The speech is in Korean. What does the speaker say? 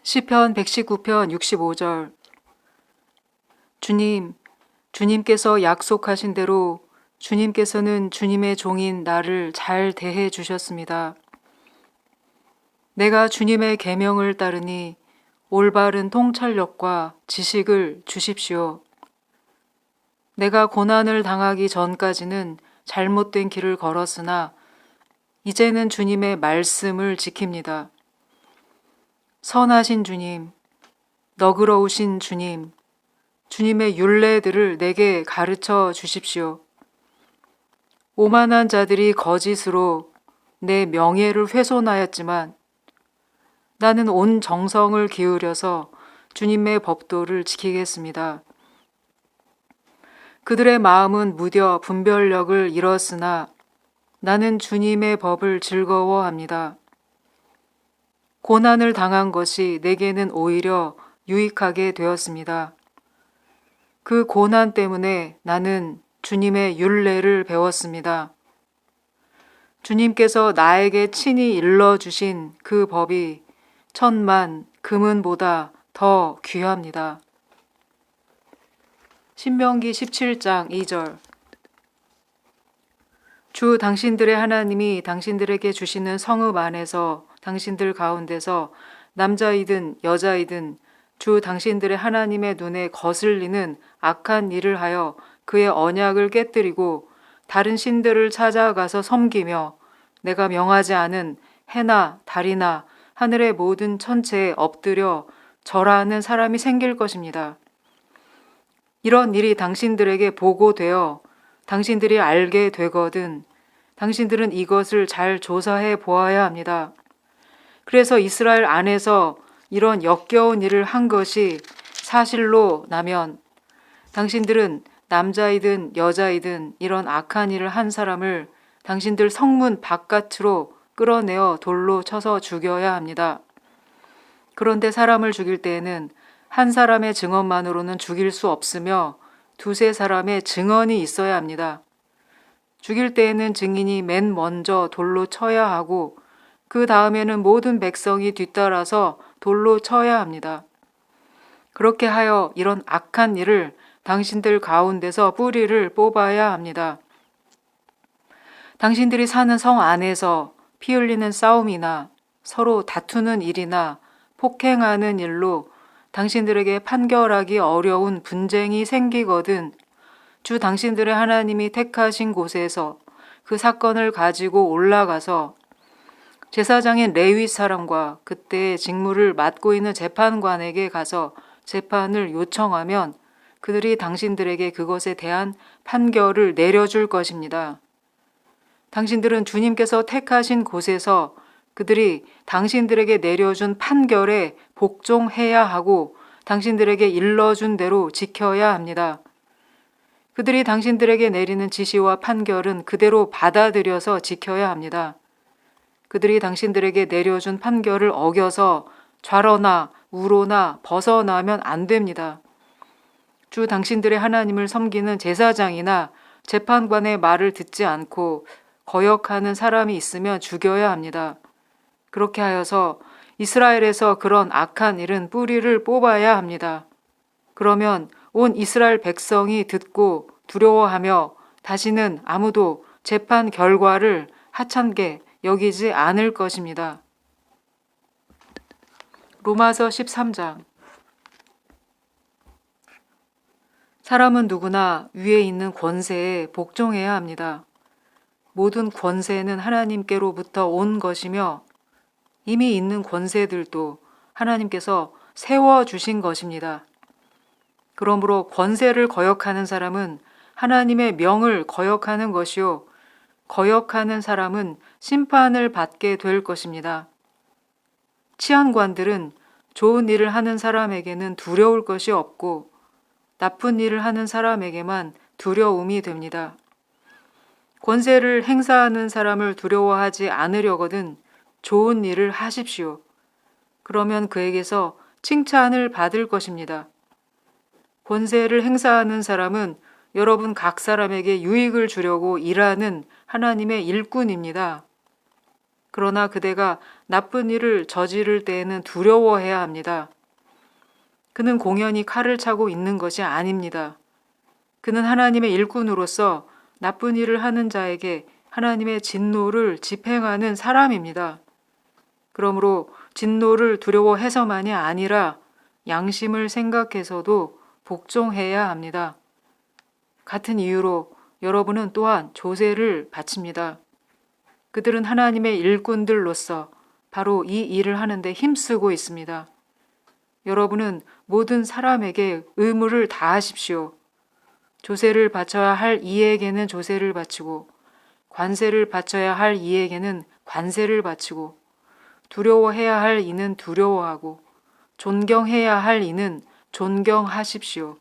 시편 119편 65절. 주님, 주님께서 약속하신 대로 주님께서는 주님의 종인 나를 잘 대해 주셨습니다. 내가 주님의 계명을 따르니 올바른 통찰력과 지식을 주십시오. 내가 고난을 당하기 전까지는 잘못된 길을 걸었으나 이제는 주님의 말씀을 지킵니다. 선하신 주님, 너그러우신 주님, 주님의 율례들을 내게 가르쳐 주십시오. 오만한 자들이 거짓으로 내 명예를 훼손하였지만 나는 온 정성을 기울여서 주님의 법도를 지키겠습니다. 그들의 마음은 무뎌 분별력을 잃었으나 나는 주님의 법을 즐거워합니다. 고난을 당한 것이 내게는 오히려 유익하게 되었습니다. 그 고난 때문에 나는 주님의 율례를 배웠습니다. 주님께서 나에게 친히 일러주신 그 법이 천만 금은보다 더 귀합니다. 신명기 17장 2절. 주 당신들의 하나님이 당신들에게 주시는 성읍 안에서 당신들 가운데서 남자이든 여자이든 주 당신들의 하나님의 눈에 거슬리는 악한 일을 하여 그의 언약을 깨뜨리고 다른 신들을 찾아가서 섬기며 내가 명하지 않은 해나 달이나 하늘의 모든 천체에 엎드려 절하는 사람이 생길 것입니다. 이런 일이 당신들에게 보고되어 당신들이 알게 되거든 당신들은 이것을 잘 조사해 보아야 합니다. 그래서 이스라엘 안에서 이런 역겨운 일을 한 것이 사실로 나면 당신들은 남자이든 여자이든 이런 악한 일을 한 사람을 당신들 성문 바깥으로 끌어내어 돌로 쳐서 죽여야 합니다. 그런데 사람을 죽일 때에는 한 사람의 증언만으로는 죽일 수 없으며 두세 사람의 증언이 있어야 합니다. 죽일 때에는 증인이 맨 먼저 돌로 쳐야 하고 그 다음에는 모든 백성이 뒤따라서 돌로 쳐야 합니다. 그렇게 하여 이런 악한 일을 당신들 가운데서 뿌리를 뽑아야 합니다. 당신들이 사는 성 안에서 피 흘리는 싸움이나 서로 다투는 일이나 폭행하는 일로 당신들에게 판결하기 어려운 분쟁이 생기거든 주 당신들의 하나님이 택하신 곳에서 그 사건을 가지고 올라가서 제사장인 레위 사람과 그때의 직무를 맡고 있는 재판관에게 가서 재판을 요청하면 그들이 당신들에게 그것에 대한 판결을 내려줄 것입니다. 당신들은 주님께서 택하신 곳에서 그들이 당신들에게 내려준 판결에 복종해야 하고 당신들에게 일러준 대로 지켜야 합니다. 그들이 당신들에게 내리는 지시와 판결은 그대로 받아들여서 지켜야 합니다. 그들이 당신들에게 내려준 판결을 어겨서 좌로나 우로나 벗어나면 안 됩니다. 주 당신들의 하나님을 섬기는 제사장이나 재판관의 말을 듣지 않고 거역하는 사람이 있으면 죽여야 합니다. 그렇게 하여서 이스라엘에서 그런 악한 일은 뿌리를 뽑아야 합니다. 그러면 온 이스라엘 백성이 듣고 두려워하며 다시는 아무도 재판 결과를 하찮게 여기지 않을 것입니다. 로마서 13장. 사람은 누구나 위에 있는 권세에 복종해야 합니다. 모든 권세는 하나님께로부터 온 것이며 이미 있는 권세들도 하나님께서 세워주신 것입니다. 그러므로 권세를 거역하는 사람은 하나님의 명을 거역하는 것이요 거역하는 사람은 심판을 받게 될 것입니다. 치안관들은 좋은 일을 하는 사람에게는 두려울 것이 없고 나쁜 일을 하는 사람에게만 두려움이 됩니다. 권세를 행사하는 사람을 두려워하지 않으려거든 좋은 일을 하십시오. 그러면 그에게서 칭찬을 받을 것입니다. 권세를 행사하는 사람은 여러분 각 사람에게 유익을 주려고 일하는 하나님의 일꾼입니다. 그러나 그대가 나쁜 일을 저지를 때에는 두려워해야 합니다. 그는 공연히 칼을 차고 있는 것이 아닙니다. 그는 하나님의 일꾼으로서 나쁜 일을 하는 자에게 하나님의 진노를 집행하는 사람입니다. 그러므로 진노를 두려워해서만이 아니라 양심을 생각해서도 복종해야 합니다. 같은 이유로 여러분은 또한 조세를 바칩니다. 그들은 하나님의 일꾼들로서 바로 이 일을 하는데 힘쓰고 있습니다. 여러분은 모든 사람에게 의무를 다하십시오. 조세를 바쳐야 할 이에게는 조세를 바치고 관세를 바쳐야 할 이에게는 관세를 바치고 두려워해야 할 이는 두려워하고 존경해야 할 이는 존경하십시오.